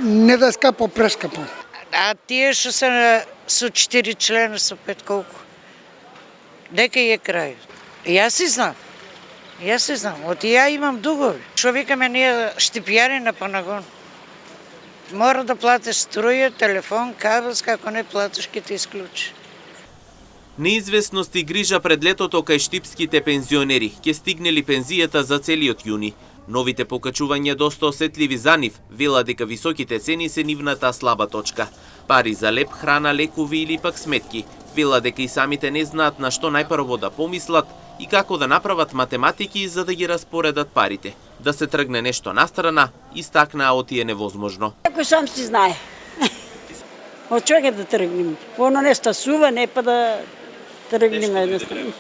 не да скапо, прескапо. А тие што се со 4 члена, со 5 колку? Дека е крај. Јас си знам. Оти ја имам дугови. Што викаме ние штипјани на Панагон. Мора да платиш струја, телефон, кабелска, ако не платиш, ќе те исклучи. Неизвестност и грижа пред летото кај штипските пензионери ќе стигне ли пензијата за целиот јуни. Новите покачувања доста осетливи за нив, вела дека високите цени се нивната слаба точка. Пари за леп, храна, лекови или пак сметки. Вела дека и самите не знаат на што најпрво да помислат и како да направат математики за да ги распоредат парите. Да се тргне нешто настрана, истакнаа оти е невозможно. Ако сам си знае. Од чој да тргнем? Оно не стасува, не па да тргнем едностранно.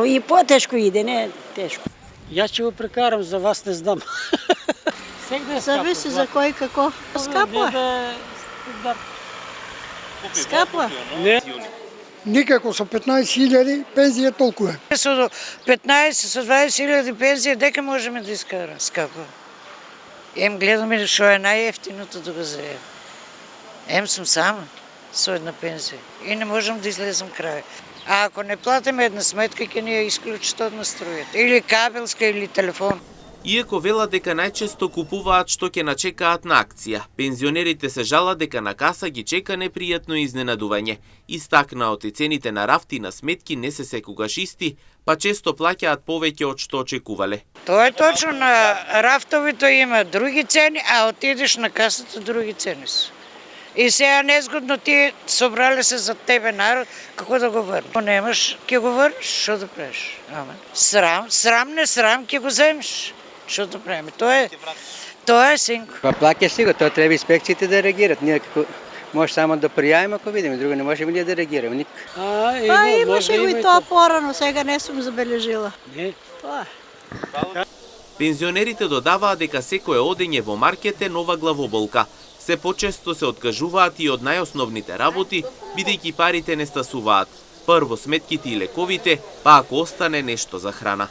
И потешко иде, не тешко. Јас ќе го прекарам, за вас не знам. Зависи за кој како. Скапо е. Скапо е. Не. Никако со 15.000 пензија толку е. Со 15, со 20.000 пензија, дека можеме да искара скапо? Гледаме што е најефтиното да го земем. Сум сама со една пензија и не можам да излезам крај. А ако не платиме една сметка, ќе ни ја исклучат од струјата. Или кабелска, или телефон. Иако вела дека најчесто купуваат што ќе начекаат на акција, пензионерите се жалат дека на каса ги чека непријатно изненадување. Истакнаат и цените на рафти на сметки не се секогаш исти, па често плаќаат повеќе од што очекувале. Тоа е точно, на рафтовите има други цени, а отидеш на касата други цени се. И сега незгодно ти собрале се за тебе народ, како да го врнеш. Ако немаш, ќе го врнеш, што да правиш? Срам, не срам, ќе го земеш. Што да правиме? Тоа е синко. Па плаќаш си го, тоа треба инспекциите да реагират. Ние како може само да пријавиме ако видиме, друго не можеме ние да реагираме. Имаше го и тоа порано, сега не сум забележила. Не. Тоа е. Пензионерите додаваат дека секое одење во маркет е нова главоболка. Се почесто се откажуваат и од најосновните работи, бидејќи парите не стасуваат. Прво сметките и лековите, па ако остане нешто за храна.